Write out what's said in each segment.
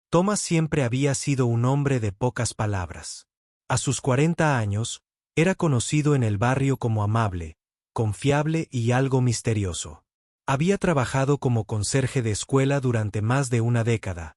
Thomas siempre había sido un hombre de pocas palabras. A sus 40 años, era conocido en el barrio como amable, confiable y algo misterioso. Había trabajado como conserje de escuela durante más de una década,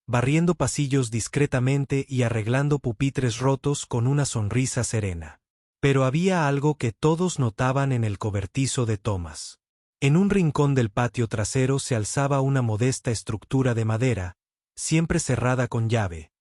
barriendo pasillos discretamente y arreglando pupitres rotos con una sonrisa serena. Pero había algo que todos notaban en el cobertizo de Thomas. En un rincón del patio trasero se alzaba una modesta estructura de madera, siempre cerrada con llave.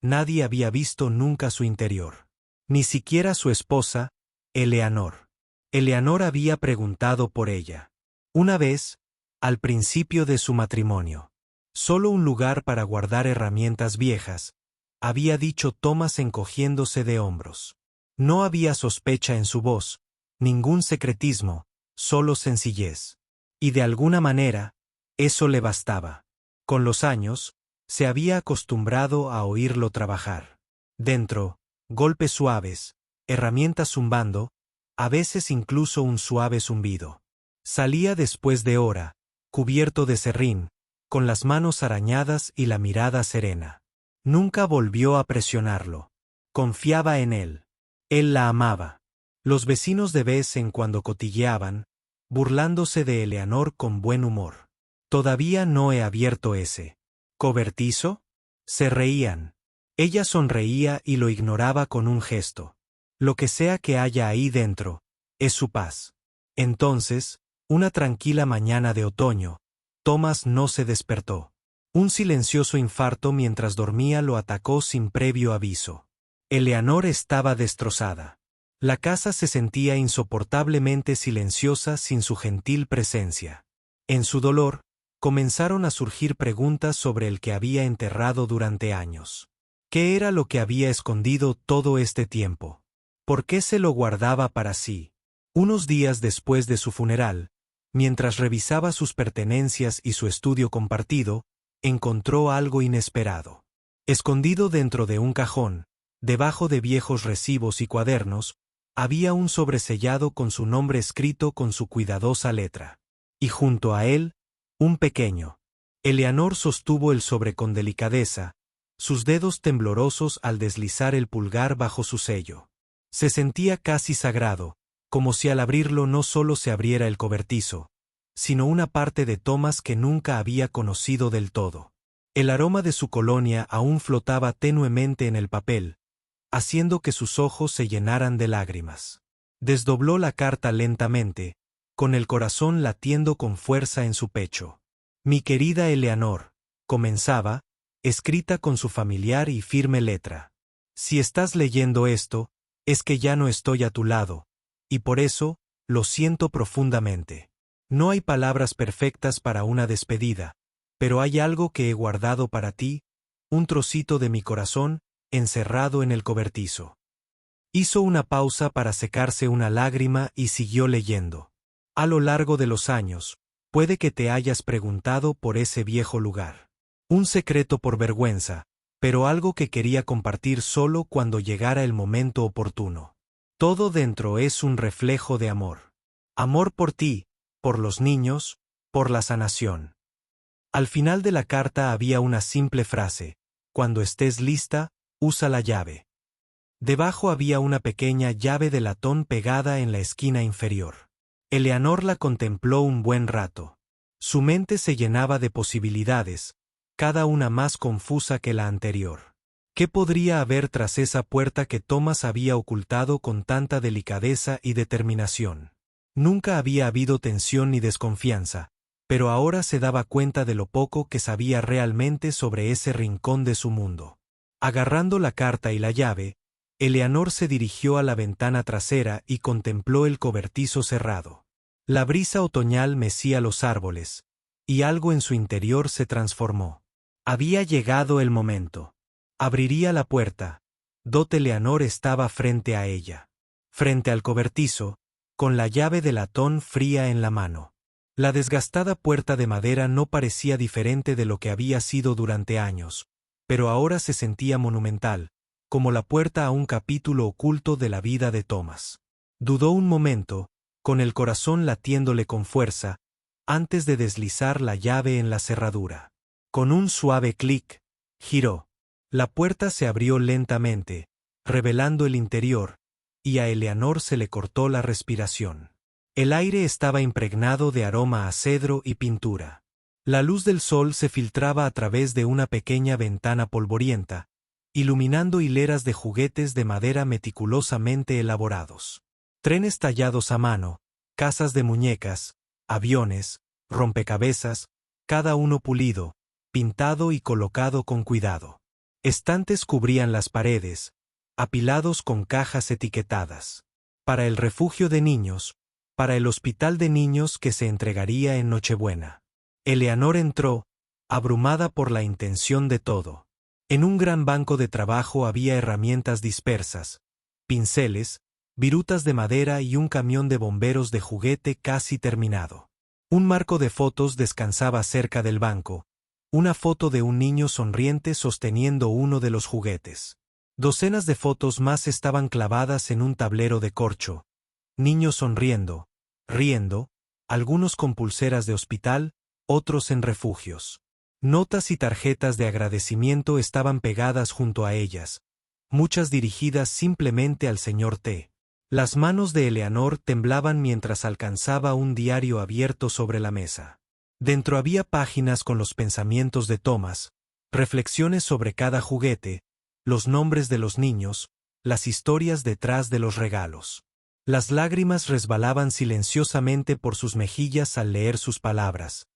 Nadie había visto nunca su interior. Ni siquiera su esposa, Eleanor. Eleanor había preguntado por ella. Una vez, al principio de su matrimonio. Solo un lugar para guardar herramientas viejas, había dicho Thomas encogiéndose de hombros. No había sospecha en su voz, ningún secretismo, solo sencillez. Y de alguna manera, eso le bastaba. Con los años, se había acostumbrado a oírlo trabajar. Dentro, golpes suaves, herramientas zumbando, a veces incluso un suave zumbido. Salía después de hora, cubierto de serrín, con las manos arañadas y la mirada serena. Nunca volvió a presionarlo. Confiaba en él. Él la amaba. Los vecinos de vez en cuando cotilleaban, burlándose de Eleanor con buen humor. Todavía no he abierto ese cobertizo. Se reían. Ella sonreía y lo ignoraba con un gesto. Lo que sea que haya ahí dentro, es su paz. Entonces, una tranquila mañana de otoño, Thomas no se despertó. Un silencioso infarto mientras dormía lo atacó sin previo aviso. Eleanor estaba destrozada. La casa se sentía insoportablemente silenciosa sin su gentil presencia. En su dolor, comenzaron a surgir preguntas sobre el que había enterrado durante años. ¿Qué era lo que había escondido todo este tiempo? ¿Por qué se lo guardaba para sí? Unos días después de su funeral, mientras revisaba sus pertenencias y su estudio compartido, encontró algo inesperado. Escondido dentro de un cajón, debajo de viejos recibos y cuadernos, había un sobresellado con su nombre escrito con su cuidadosa letra. Y junto a él, un pequeño. Eleanor sostuvo el sobre con delicadeza, sus dedos temblorosos al deslizar el pulgar bajo su sello. Se sentía casi sagrado, como si al abrirlo no solo se abriera el cobertizo, sino una parte de Thomas que nunca había conocido del todo. El aroma de su colonia aún flotaba tenuemente en el papel, haciendo que sus ojos se llenaran de lágrimas. Desdobló la carta lentamente, con el corazón latiendo con fuerza en su pecho. Mi querida Eleanor, comenzaba, escrita con su familiar y firme letra. Si estás leyendo esto, es que ya no estoy a tu lado, y por eso, lo siento profundamente. No hay palabras perfectas para una despedida, pero hay algo que he guardado para ti, un trocito de mi corazón, encerrado en el cobertizo. Hizo una pausa para secarse una lágrima y siguió leyendo. A lo largo de los años, puede que te hayas preguntado por ese viejo lugar. Un secreto por vergüenza, pero algo que quería compartir solo cuando llegara el momento oportuno. Todo dentro es un reflejo de amor. Amor por ti, por los niños, por la sanación. Al final de la carta había una simple frase: cuando estés lista, usa la llave. Debajo había una pequeña llave de latón pegada en la esquina inferior. Eleanor la contempló un buen rato. Su mente se llenaba de posibilidades, cada una más confusa que la anterior. ¿Qué podría haber tras esa puerta que Thomas había ocultado con tanta delicadeza y determinación? Nunca había habido tensión ni desconfianza, pero ahora se daba cuenta de lo poco que sabía realmente sobre ese rincón de su mundo. Agarrando la carta y la llave, Eleanor se dirigió a la ventana trasera y contempló el cobertizo cerrado. La brisa otoñal mecía los árboles, y algo en su interior se transformó. Había llegado el momento. Abriría la puerta. Eleanor estaba frente a ella. Frente al cobertizo, con la llave de latón fría en la mano. La desgastada puerta de madera no parecía diferente de lo que había sido durante años, pero ahora se sentía monumental, como la puerta a un capítulo oculto de la vida de Thomas. Dudó un momento, con el corazón latiéndole con fuerza, antes de deslizar la llave en la cerradura. Con un suave clic, Giró. La puerta se abrió lentamente, revelando el interior, y a Eleanor se le cortó la respiración. El aire estaba impregnado de aroma a cedro y pintura. La luz del sol se filtraba a través de una pequeña ventana polvorienta, iluminando hileras de juguetes de madera meticulosamente elaborados. Trenes tallados a mano, casas de muñecas, aviones, rompecabezas, cada uno pulido, pintado y colocado con cuidado. Estantes cubrían las paredes, apilados con cajas etiquetadas. Para el refugio de niños, para el hospital de niños que se entregaría en Nochebuena. Eleanor entró, abrumada por la intención de todo. En un gran banco de trabajo había herramientas dispersas, pinceles, virutas de madera y un camión de bomberos de juguete casi terminado. Un marco de fotos descansaba cerca del banco, una foto de un niño sonriente sosteniendo uno de los juguetes. Docenas de fotos más estaban clavadas en un tablero de corcho. Niños sonriendo, riendo, algunos con pulseras de hospital, otros en refugios. Notas y tarjetas de agradecimiento estaban pegadas junto a ellas, muchas dirigidas simplemente al señor T. Las manos de Eleanor temblaban mientras alcanzaba un diario abierto sobre la mesa. Dentro había páginas con los pensamientos de Thomas, reflexiones sobre cada juguete, los nombres de los niños, las historias detrás de los regalos. Las lágrimas resbalaban silenciosamente por sus mejillas al leer sus palabras,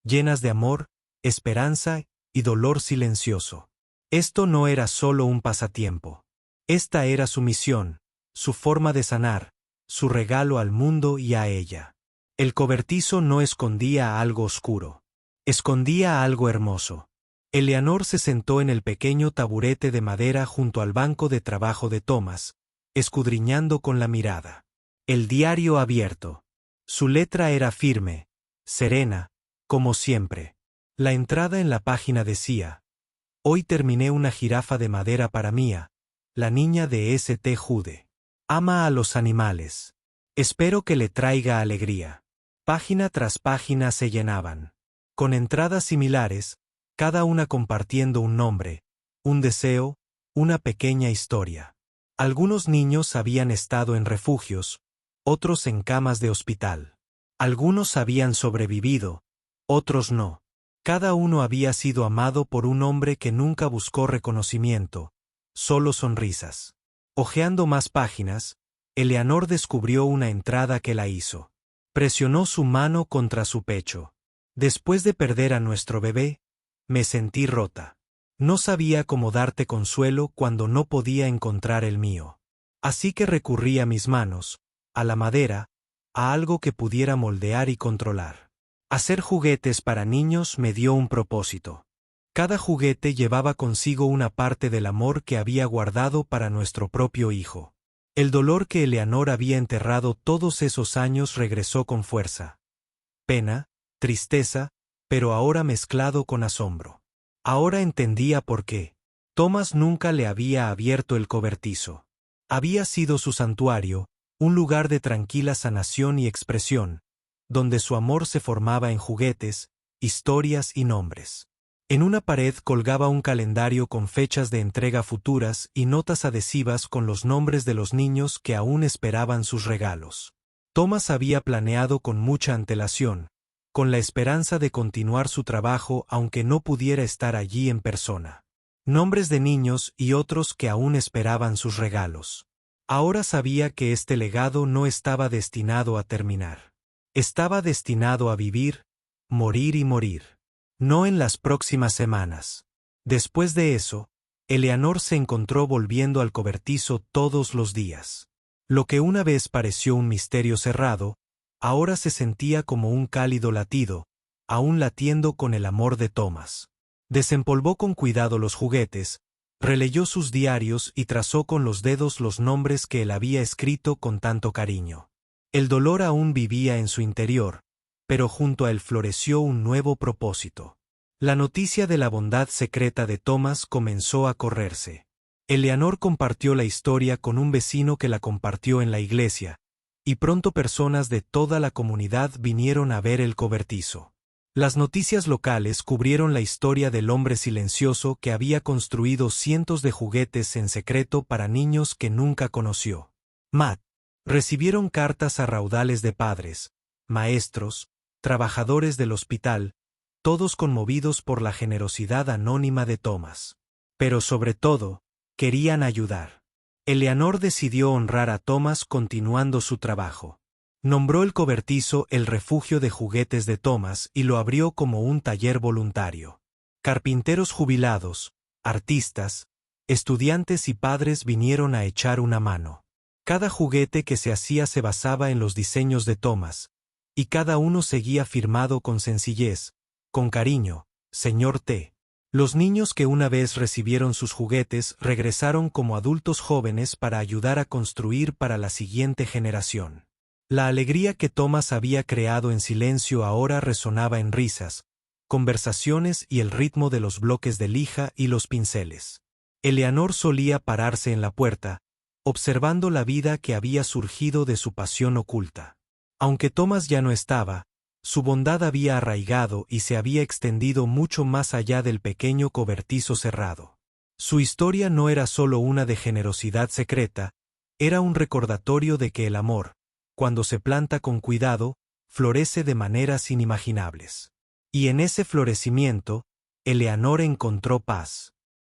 llenas de amor, esperanza y dolor silencioso. Esto no era solo un pasatiempo. Esta era su misión, su forma de sanar, su regalo al mundo y a ella. El cobertizo no escondía algo oscuro. Escondía algo hermoso. Eleanor se sentó en el pequeño taburete de madera junto al banco de trabajo de Thomas, escudriñando con la mirada. El diario abierto. Su letra era firme, serena, como siempre. La entrada en la página decía: hoy terminé una jirafa de madera para Mía, la niña de St. Jude. Ama a los animales. Espero que le traiga alegría. Página tras página se llenaban. Con entradas similares, cada una compartiendo un nombre, un deseo, una pequeña historia. Algunos niños habían estado en refugios, otros en camas de hospital. Algunos habían sobrevivido, otros no. Cada uno había sido amado por un hombre que nunca buscó reconocimiento, solo sonrisas. Hojeando más páginas, Eleanor descubrió una entrada que la hizo. Presionó su mano contra su pecho. Después de perder a nuestro bebé, me sentí rota. No sabía cómo darte consuelo cuando no podía encontrar el mío. Así que recurrí a mis manos, a la madera, a algo que pudiera moldear y controlar. Hacer juguetes para niños me dio un propósito. Cada juguete llevaba consigo una parte del amor que había guardado para nuestro propio hijo. El dolor que Eleanor había enterrado todos esos años regresó con fuerza. Pena, tristeza, pero ahora mezclado con asombro. Ahora entendía por qué. Thomas nunca le había abierto el cobertizo. Había sido su santuario, un lugar de tranquila sanación y expresión, donde su amor se formaba en juguetes, historias y nombres. En una pared colgaba un calendario con fechas de entrega futuras y notas adhesivas con los nombres de los niños que aún esperaban sus regalos. Thomas había planeado con mucha antelación, con la esperanza de continuar su trabajo aunque no pudiera estar allí en persona. Nombres de niños y otros que aún esperaban sus regalos. Ahora sabía que este legado no estaba destinado a terminar. Estaba destinado a vivir, morir y morir. No en las próximas semanas. Después de eso, Eleanor se encontró volviendo al cobertizo todos los días. Lo que una vez pareció un misterio cerrado, ahora se sentía como un cálido latido, aún latiendo con el amor de Thomas. Desempolvó con cuidado los juguetes, releyó sus diarios y trazó con los dedos los nombres que él había escrito con tanto cariño. El dolor aún vivía en su interior, pero junto a él floreció un nuevo propósito. La noticia de la bondad secreta de Thomas comenzó a correrse. Eleanor compartió la historia con un vecino que la compartió en la iglesia, y pronto personas de toda la comunidad vinieron a ver el cobertizo. Las noticias locales cubrieron la historia del hombre silencioso que había construido cientos de juguetes en secreto para niños que nunca conoció. Matt. Recibieron cartas a raudales de padres, maestros, trabajadores del hospital, todos conmovidos por la generosidad anónima de Thomas. Pero sobre todo, querían ayudar. Eleanor decidió honrar a Thomas continuando su trabajo. Nombró el cobertizo el refugio de juguetes de Thomas y lo abrió como un taller voluntario. Carpinteros jubilados, artistas, estudiantes y padres vinieron a echar una mano. Cada juguete que se hacía se basaba en los diseños de Thomas, y cada uno seguía firmado con sencillez, con cariño, Señor T. Los niños que una vez recibieron sus juguetes regresaron como adultos jóvenes para ayudar a construir para la siguiente generación. La alegría que Thomas había creado en silencio ahora resonaba en risas, conversaciones y el ritmo de los bloques de lija y los pinceles. Eleanor solía pararse en la puerta, observando la vida que había surgido de su pasión oculta. Aunque Thomas ya no estaba, su bondad había arraigado y se había extendido mucho más allá del pequeño cobertizo cerrado. Su historia no era solo una de generosidad secreta, era un recordatorio de que el amor, cuando se planta con cuidado, florece de maneras inimaginables. Y en ese florecimiento, Eleanor encontró paz.